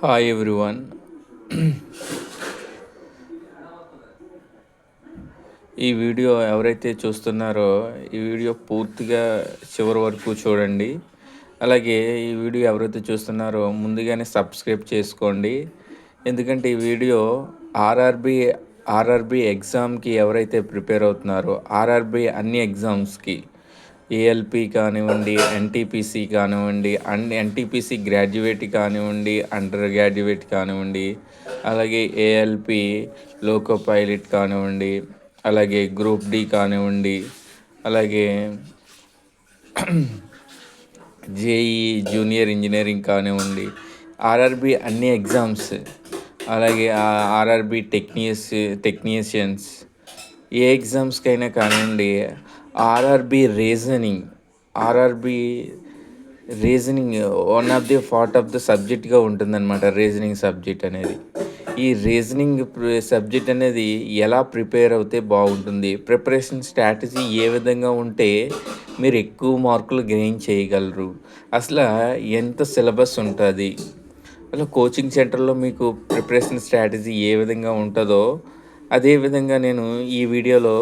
Hi everyone. ఈ video ఎవరైతే చూస్తున్నారో ఈ వీడియో పూర్తిగా చివరి వరకు చూడండి. అలాగే ఈ వీడియో ఎవరైతే చూస్తున్నారో ముందుగానే సబ్స్క్రైబ్ చేసుకోండి. ఎందుకంటే ఈ వీడియో ఆర్ఆర్బి ఎగ్జామ్కి ఎవరైతే ప్రిపేర్ అవుతున్నారో ఆర్ఆర్బి అన్ని ఎగ్జామ్స్కి ఏఎల్పి కానివ్వండి, ఎన్టీపీసీ కానివ్వండి, ఎన్టీపీసీ గ్రాడ్యుయేట్ కానివ్వండి, అండర్ గ్రాడ్యుయేట్ కానివ్వండి, అలాగే ఏఎల్పి లోకో పైలట్ కానివ్వండి, అలాగే గ్రూప్ డి కానివ్వండి, అలాగే జేఈ జూనియర్ ఇంజనీరింగ్ కానివ్వండి, ఆర్ఆర్బి అన్ని ఎగ్జామ్స్, అలాగే ఆర్ఆర్బి టెక్నీషియన్స్ ఏ ఎగ్జామ్స్కైనా కానివ్వండి, RRB reasoning one of the part of the సబ్జెక్ట్గా ఉంటుందన్నమాట. రీజనింగ్ సబ్జెక్ట్ అనేది, ఈ రీజనింగ్ సబ్జెక్ట్ అనేది ఎలా ప్రిపేర్ అవుతే బాగుంటుంది, ప్రిపరేషన్ స్ట్రాటజీ ఏ విధంగా ఉంటే మీరు ఎక్కువ మార్కులు గెయిన్ చేయగలరు, అసలు ఎంత సిలబస్ ఉంటుంది, అలా కోచింగ్ సెంటర్లో మీకు ప్రిపరేషన్ స్ట్రాటజీ ఏ విధంగా ఉంటుందో అదే విధంగా నేను ఈ వీడియోలో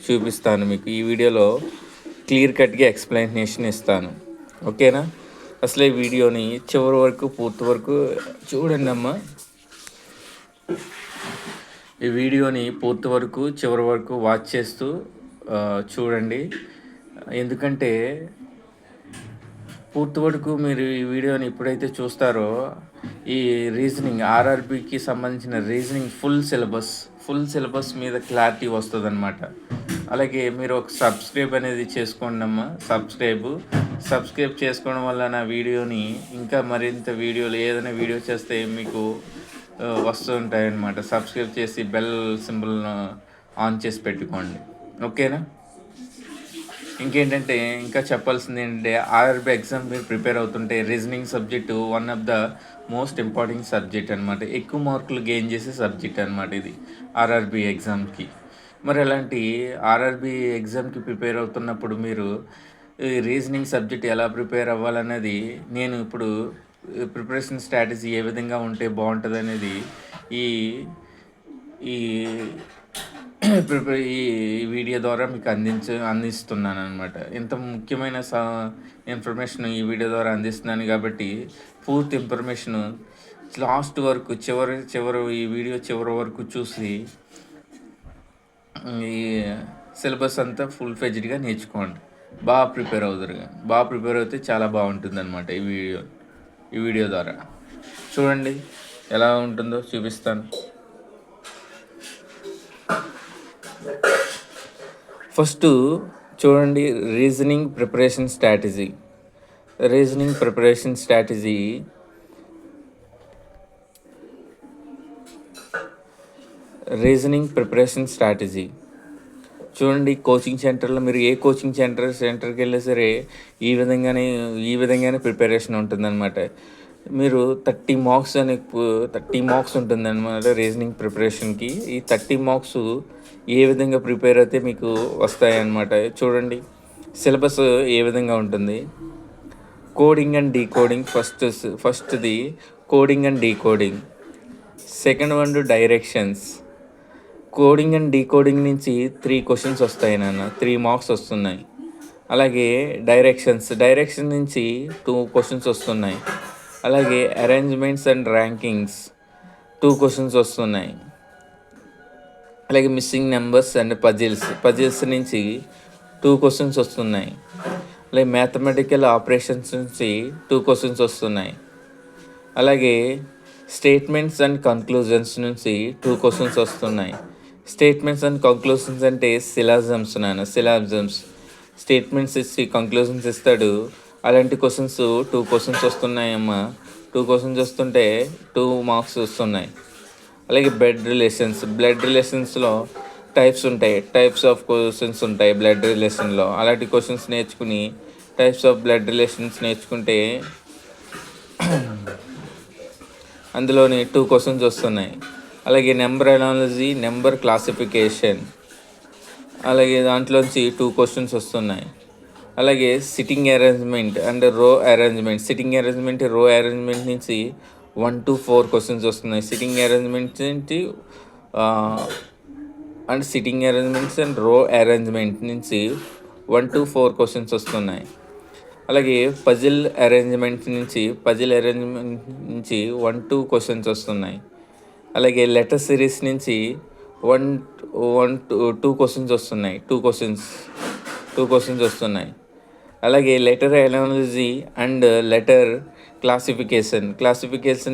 చూపిస్తాను. మీకు ఈ వీడియోలో క్లియర్ కట్గా ఎక్స్ప్లెనేషన్ ఇస్తాను. ఓకేనా? అసలు ఈ వీడియోని చివరి వరకు పూర్తి వరకు చూడండి అమ్మా. ఈ వీడియోని పూర్తి వరకు చివరి వరకు వాచ్ చేస్తూ చూడండి. ఎందుకంటే పూర్తి వరకు మీరు ఈ వీడియోని ఎప్పుడైతే చూస్తారో ఈ రీజనింగ్ ఆర్ఆర్బికి సంబంధించిన రీజనింగ్ ఫుల్ సిలబస్ మీద క్లారిటీ వస్తుంది అనమాట. అలాగే మీరు ఒక సబ్స్క్రైబ్ అనేది చేసుకోండి అమ్మా. సబ్స్క్రైబ్ చేసుకోవడం వల్ల నా వీడియోని ఇంకా మరింత వీడియోలు ఏదైనా వీడియో చేస్తే మీకు వస్తూ ఉంటాయన్నమాట. సబ్స్క్రైబ్ చేసి బెల్ సింబల్ ఆన్ చేసి పెట్టుకోండి. ఓకేనా? ఇంకేంటంటే ఇంకా చెప్పాల్సింది ఏంటంటే ఆర్ఆర్బి ఎగ్జామ్ మీరు ప్రిపేర్ అవుతుంటే reasoning subject one of the most important subject అనమాట. ఎక్కువ మార్కులు గెయిన్ చేసే సబ్జెక్ట్ అనమాట ఇది ఆర్ఆర్బి ఎగ్జామ్కి. మరి అలాంటి ఆర్ఆర్బి ఎగ్జామ్కి ప్రిపేర్ అవుతున్నప్పుడు మీరు రీజనింగ్ సబ్జెక్ట్ ఎలా ప్రిపేర్ అవ్వాలనేది నేను ఇప్పుడు ప్రిపరేషన్ స్ట్రాటజీ ఏ విధంగా ఉంటే బాగుంటుంది అనేది ఈ ఈ ఈ వీడియో ద్వారా మీకు అందిస్తున్నాను అనమాట. ఇంత ముఖ్యమైన ఇన్ఫర్మేషన్ ఈ వీడియో ద్వారా అందిస్తున్నాను కాబట్టి పూర్తి ఇన్ఫర్మేషన్ లాస్ట్ వరకు చివరి ఈ వీడియో చివరి వరకు చూసి ఈ సిలబస్ అంతా ఫుల్ ఫెజ్డ్గా నేర్చుకోండి. బాగా ప్రిపేర్ అవుతే చాలా బాగుంటుంది అనమాట. ఈ వీడియో ద్వారా చూడండి ఎలా ఉంటుందో చూపిస్తాను. ఫస్ట్ చూడండి, రీజనింగ్ ప్రిపరేషన్ స్ట్రాటజీ చూడండి. కోచింగ్ సెంటర్లో మీరు ఏ కోచింగ్ సెంటర్కి వెళ్ళినా సరే ఈ విధంగానే ప్రిపరేషన్ ఉంటుందన్నమాట. మీరు 30 మార్క్స్ ఉంటుందన్నమాట రీజనింగ్ ప్రిపరేషన్కి. ఈ 30 మార్క్స్ ఏ విధంగా ప్రిపేర్ అయితే మీకు వస్తాయన్నమాట. చూడండి సిలబస్ ఏ విధంగా ఉంటుంది. కోడింగ్ అండ్ డీకోడింగ్ ఫస్ట్ది coding and decoding. Second one directions. Coding and decoding నుంచి 3 క్వశ్చన్స్ వస్తాయి నాన్న, 3 మార్క్స్ వస్తున్నాయి. అలాగే డైరెక్షన్ నుంచి 2 క్వశ్చన్స్ వస్తున్నాయి. అలాగే అరేంజ్మెంట్స్ అండ్ ర్యాంకింగ్స్ 2 క్వశ్చన్స్ వస్తున్నాయి. అలాగే మిస్సింగ్ నెంబర్స్ అండ్ పజిల్స్ నుంచి 2 క్వశ్చన్స్ వస్తున్నాయి. అలాగే మ్యాథమెటికల్ ఆపరేషన్స్ నుంచి 2 క్వశ్చన్స్ వస్తున్నాయి. అలాగే స్టేట్మెంట్స్ అండ్ కన్క్లూజన్స్ నుంచి 2 క్వశ్చన్స్ వస్తున్నాయి. స్టేట్మెంట్స్ అండ్ కంక్లూజన్స్ అంటే సిలాజమ్స్. స్టేట్మెంట్స్ ఇచ్చి కంక్లూజన్స్ ఇస్తాడు. అలాంటి క్వశ్చన్స్ 2 క్వశ్చన్స్ వస్తున్నాయమ్మా. 2 క్వశ్చన్స్ వస్తుంటే 2 మార్క్స్ వస్తున్నాయి. అలాగే బ్లడ్ రిలేషన్స్లో టైప్స్ ఆఫ్ క్వశ్చన్స్ ఉంటాయి బ్లడ్ రిలేషన్లో. అలాంటి క్వశ్చన్స్ నేర్చుకుని టైప్స్ ఆఫ్ బ్లడ్ రిలేషన్స్ నేర్చుకుంటే అందులోని 2 క్వశ్చన్స్ వస్తున్నాయి. అలాగే నెంబర్ అనాలజీ, నెంబర్ క్లాసిఫికేషన్, అలాగే దాంట్లోంచి 2 క్వశ్చన్స్ వస్తున్నాయి. అలాగే సిట్టింగ్ అరేంజ్మెంట్ అండ్ రో అరేంజ్మెంట్ నుంచి 1 to 4 క్వశ్చన్స్ వస్తున్నాయి. సిట్టింగ్ అరేంజ్మెంట్స్ నుంచి అండ్ సిట్టింగ్ అరేంజ్మెంట్స్ అండ్ రో అరేంజ్మెంట్ నుంచి 1 to 4 క్వశ్చన్స్ వస్తున్నాయి. అలాగే పజిల్ అరేంజ్మెంట్ నుంచి 1-2 క్వశ్చన్స్ వస్తున్నాయి. అలాగే లెటర్ సిరీస్ నుంచి 1 to 2 క్వశ్చన్స్ వస్తున్నాయి. 2 క్వశ్చన్స్ వస్తున్నాయి. అలాగే letter analogy and letter classification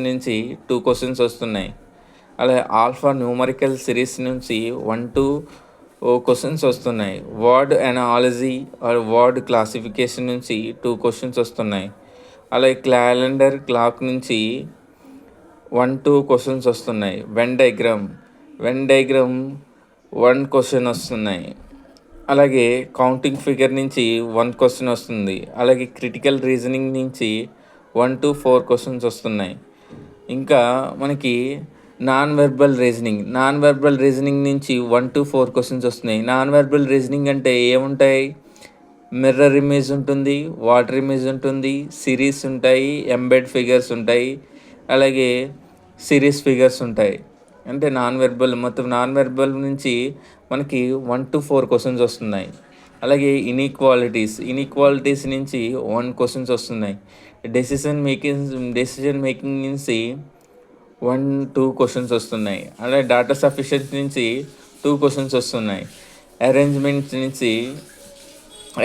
నుంచి 2 క్వశ్చన్స్ వస్తున్నాయి. అలాగే ఆల్ఫా న్యూమరికల్ సిరీస్ నుంచి 1-2 క్వశ్చన్స్ వస్తున్నాయి. Word analogy or word classification నుంచి 2 క్వశ్చన్స్ వస్తున్నాయి. అలాగే క్యాలెండర్ క్లాక్ నుంచి 1-2 క్వశ్చన్స్ వస్తున్నాయి. వెన్ డయాగ్రామ్ 1 క్వశ్చన్ వస్తున్నాయి. అలాగే కౌంటింగ్ ఫిగర్ నుంచి 1 క్వశ్చన్ వస్తుంది. అలాగే క్రిటికల్ రీజనింగ్ నుంచి 1-4 క్వశ్చన్స్ వస్తున్నాయి. ఇంకా మనకి నాన్ వెర్బల్ రీజనింగ్ నుంచి 1-4 క్వశ్చన్స్ వస్తున్నాయి. నాన్ వెర్బల్ రీజనింగ్ అంటే ఏముంటాయి? మిర్రర్ ఇమేజ్ ఉంటుంది, వాటర్ ఇమేజ్ ఉంటుంది, సిరీస్ ఉంటాయి, ఎంబెడ్ ఫిగర్స్ ఉంటాయి, అలాగే సిరీస్ ఫిగర్స్ ఉంటాయి. అంటే నాన్ వెర్బల్ నుంచి మనకి 1-4 క్వశ్చన్స్ వస్తున్నాయి. అలాగే ఇన్ఈక్వాలిటీస్ నుంచి 1 క్వశ్చన్స్ వస్తున్నాయి. డెసిషన్ మేకింగ్ నుంచి 1-2 క్వశ్చన్స్ వస్తున్నాయి. అలాగే డాటా సఫిషియన్సీ నుంచి 2 క్వశ్చన్స్ వస్తున్నాయి.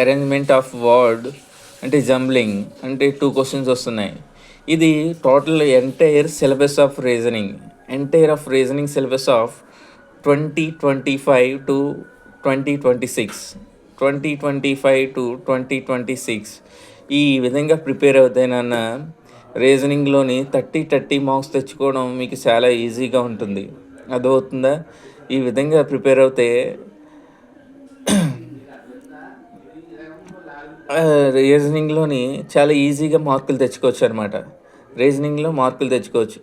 అరేంజ్మెంట్ ఆఫ్ వర్డ్ అంటే జంబ్లింగ్ అంటే 2 క్వశ్చన్స్ వస్తున్నాయి. ఇది total entire reasoning syllabus of 2025 to 2026 ఈ విధంగా ప్రిపేర్ అవుతానన్న రీజనింగ్లోని 30 మార్క్స్ తెచ్చుకోవడం మీకు చాలా ఈజీగా ఉంటుంది. అర్థమవుతుందా? ఈ విధంగా ప్రిపేర్ అవుతే రీజనింగ్లోని చాలా ఈజీగా మార్కులు తెచ్చుకోవచ్చు అనమాట. రీజనింగ్లో మార్కులు తెచ్చుకోవచ్చు.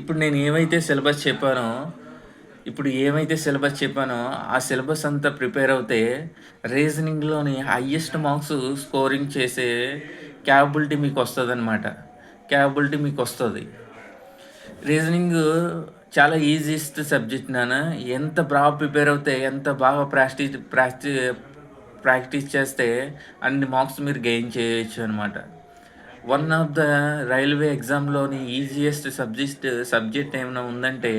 ఇప్పుడు నేను ఏమైతే సిలబస్ చెప్పానో ఆ సిలబస్ అంతా ప్రిపేర్ అవుతే రీజనింగ్లోని హయ్యెస్ట్ మార్క్స్ స్కోరింగ్ చేసే క్యాపబిలిటీ మీకు వస్తుంది. రీజనింగ్ చాలా ఈజీయెస్ట్ సబ్జెక్ట్ నాన్న. ఎంత బాగా ప్రిపేర్ అవుతే, ఎంత బాగా ప్రాక్టీస్ చేస్తే అన్ని మార్క్స్ మీరు గెయిన్ చేయొచ్చు అనమాట. వన్ ఆఫ్ ద రైల్వే ఎగ్జామ్లోని ఈజియెస్ట్ సబ్జెక్ట్ ఏమైనా ఉందంటే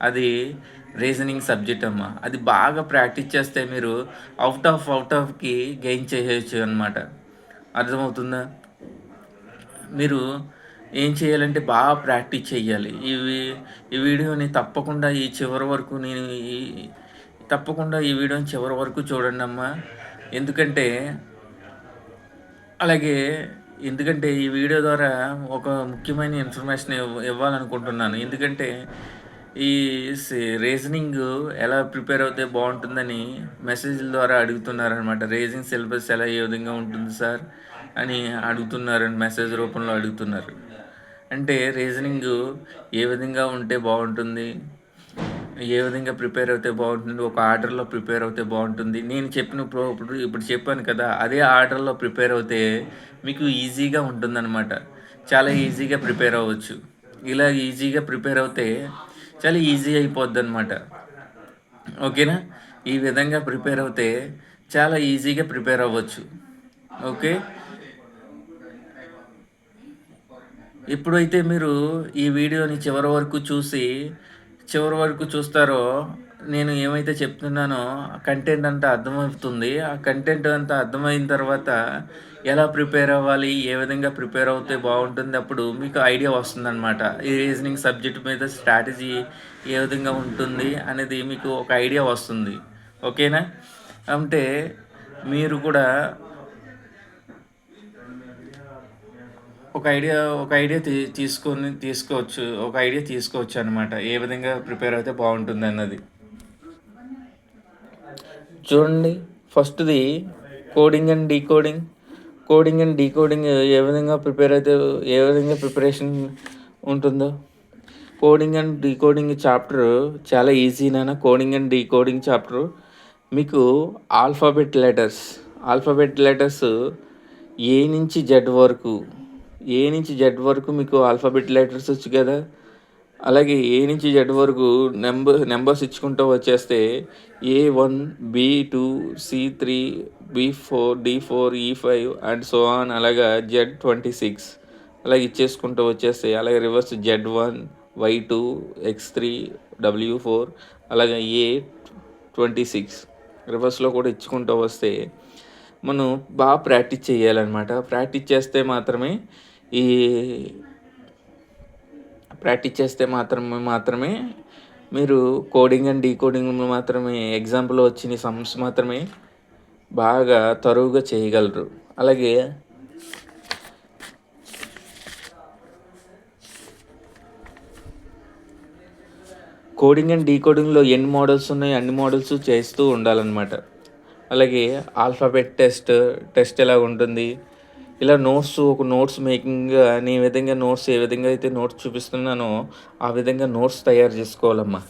అది రీజనింగ్ సబ్జెక్ట్ అమ్మ. అది బాగా ప్రాక్టీస్ చేస్తే మీరు అవుట్ ఆఫ్కి గెయిన్ చేయొచ్చు అనమాట. అర్థమవుతుందా? మీరు ఏం చేయాలంటే బాగా ప్రాక్టీస్ చేయాలి. ఈ వీడియోని తప్పకుండా ఈ వీడియోని చివరి వరకు చూడండి అమ్మా. ఎందుకంటే ఈ వీడియో ద్వారా ఒక ముఖ్యమైన ఇన్ఫర్మేషన్ ఇవ్వాలనుకుంటున్నాను. ఎందుకంటే ఈ రీజనింగ్ ఎలా ప్రిపేర్ అవుతే బాగుంటుందని మెసేజ్ల ద్వారా అడుగుతున్నారనమాట. రీజనింగ్ సిలబస్ ఏ విధంగా ఉంటుంది సార్ అని అడుగుతున్నారని మెసేజ్ రూపంలో అడుగుతున్నారు. అంటే రీజనింగ్ ఏ విధంగా ఉంటే బాగుంటుంది, ఏ విధంగా ప్రిపేర్ అవుతే బాగుంటుంది, ఒక ఆర్డర్లో ప్రిపేర్ అవుతే బాగుంటుంది. నేను ఇప్పుడు చెప్పాను కదా, అదే ఆర్డర్లో ప్రిపేర్ అవుతే మీకు ఈజీగా ఉంటుందన్నమాట. చాలా ఈజీగా ప్రిపేర్ అవ్వచ్చు. ఇలా ఈజీగా ప్రిపేర్ అవుతే చాలా ఈజీ అయిపోద్ది అనమాట. ఓకేనా? ఈ విధంగా ప్రిపేర్ అవుతే చాలా ఈజీగా ప్రిపేర్ అవ్వచ్చు. ఓకే, ఎప్పుడైతే మీరు ఈ వీడియోని చివరి వరకు చూస్తారో నేను ఏమైతే చెప్తున్నానో కంటెంట్ అంతా అర్థమవుతుంది. ఆ కంటెంట్ అంతా అర్థమైన తర్వాత ఎలా ప్రిపేర్ అవ్వాలి, ఏ విధంగా ప్రిపేర్ అవుతే బాగుంటుంది, అప్పుడు మీకు ఐడియా వస్తుందన్నమాట. ఈ రీజనింగ్ సబ్జెక్ట్ మీద స్ట్రాటజీ ఏ విధంగా ఉంటుంది అనేది మీకు ఒక ఐడియా వస్తుంది. ఓకేనా? అంటే మీరు కూడా ఒక ఐడియా తీసుకోవచ్చు అనమాట. ఏ విధంగా ప్రిపేర్ అయితే బాగుంటుంది అన్నది. చూడండి, ఫస్ట్ది కోడింగ్ అండ్ డీకోడింగ్ ఏ విధంగా ప్రిపరేషన్ ఉంటుందో. కోడింగ్ అండ్ డీకోడింగ్ చాప్టర్ చాలా ఈజీ నాన్న. కోడింగ్ అండ్ డీకోడింగ్ చాప్టర్ మీకు ఆల్ఫాబెట్ లెటర్స్ ఏ నుంచి జెడ్ వరకు ఏ నుంచి జెడ్ వరకు మీకు ఆల్ఫాబెట్ లెటర్స్ వచ్చు కదా. అలాగే ఏ నుంచి జెడ్ వరకు నెంబర్స్ ఇచ్చుకుంటూ వచ్చేస్తే A1, B2, C3, B4, D4, E5 and so on, అలాగా Z26 అలాగే ఇచ్చేసుకుంటూ వచ్చేస్తే, అలాగే reverse Z1, Y2, X3, W4 అలాగే A26 రివర్స్లో కూడా ఇచ్చుకుంటూ వస్తే మనం బాగా ప్రాక్టీస్ చేయాలన్నమాట. ఈ ప్రాక్టీస్ చేస్తే మాత్రమే మీరు కోడింగ్ అండ్ డీకోడింగ్ మాత్రమే ఎగ్జాంపుల్ వచ్చిన సమ్స్ మాత్రమే బాగా తరువుగా చేయగలరు. అలాగే కోడింగ్ అండ్ డీకోడింగ్లో ఎన్ని మోడల్స్ ఉన్నాయి అన్ని మోడల్స్ చేస్తూ ఉండాలన్నమాట. అలాగే ఆల్ఫాబెట్ టెస్ట్ ఎలా ఉంటుంది, ఇలా నోట్స్ మేకింగ్ అనే విధంగా ఏ విధంగా అయితే నోట్స్ చూపిస్తున్నానో ఆ విధంగా నోట్స్ తయారు చేసుకోవాలమ్మా.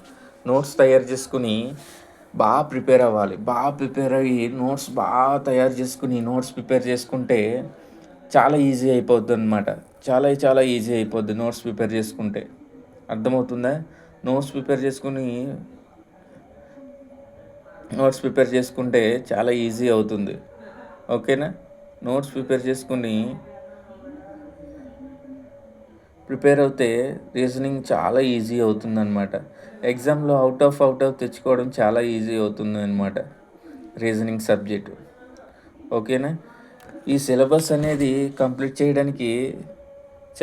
నోట్స్ తయారు చేసుకుని బాగా ప్రిపేర్ అవ్వాలి. బాగా ప్రిపేర్ అయ్యి నోట్స్ బాగా తయారు చేసుకుని నోట్స్ ప్రిపేర్ చేసుకుంటే చాలా ఈజీ అయిపోద్ది అనమాట. చాలా ఈజీ అయిపోద్ది నోట్స్ ప్రిపేర్ చేసుకుంటే. అర్థమవుతుందా? నోట్స్ ప్రిపేర్ చేసుకుంటే చాలా ఈజీ అవుతుంది. ఓకేనా? నోట్స్ ప్రిపేర్ అవుతే రీజనింగ్ చాలా ఈజీ అవుతుందన్నమాట. ఎగ్జామ్లో అవుట్ ఆఫ్ తెచ్చుకోవడం చాలా ఈజీ అవుతుంది అనమాట రీజనింగ్ సబ్జెక్టు. ఓకేనా? ఈ సిలబస్ అనేది కంప్లీట్ చేయడానికి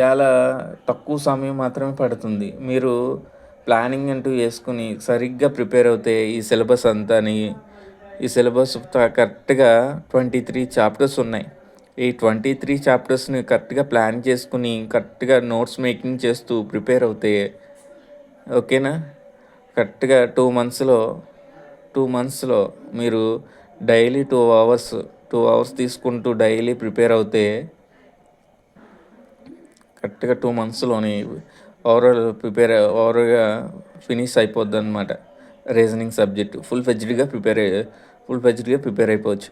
చాలా తక్కువ సమయం మాత్రమే పడుతుంది. మీరు ప్లానింగ్ అంటూ వేసుకుని సరిగ్గా ప్రిపేర్ అవుతే ఈ సిలబస్ కరెక్ట్గా 23 చాప్టర్స్ ఉన్నాయి. ఈ 23 చాప్టర్స్ని కరెక్ట్గా ప్లాన్ చేసుకుని కరెక్ట్గా నోట్స్ మేకింగ్ చేస్తూ ప్రిపేర్ అవుతే, ఓకేనా, కరెక్ట్గా 2 మంత్స్లో మీరు డైలీ 2 అవర్స్ తీసుకుంటూ డైలీ ప్రిపేర్ అవుతే కరెక్ట్గా 2 మంత్స్లోని ఓవర్గా ఫినిష్ అయిపోద్ది అనమాట రీజనింగ్ సబ్జెక్టు. ఫుల్ ఫ్లెడ్జ్డ్గా ప్రిపేర్ అయిపోవచ్చు.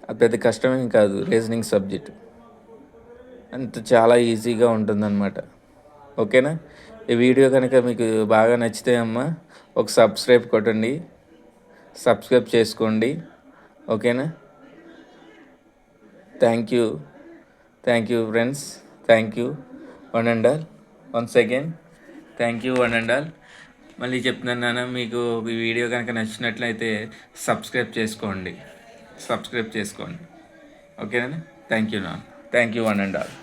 అది పెద్ద కష్టమేం కాదు. రీజనింగ్ సబ్జెక్టు చాలా ఈజీగా ఉంటుందన్నమాట. ఓకేనా? ఈ వీడియో కనుక మీకు బాగా నచ్చితే ఒక సబ్స్క్రైబ్ చేసుకోండి. ఓకేనా? Thank you friends. Thank you one and all. Once again thank you one and all. మళ్ళీ చెప్తున్నాను, మీకు ఈ వీడియో కనుక నచ్చినట్లయితే సబ్స్క్రైబ్ చేసుకోండి. ఓకేనా? Thank you one and all.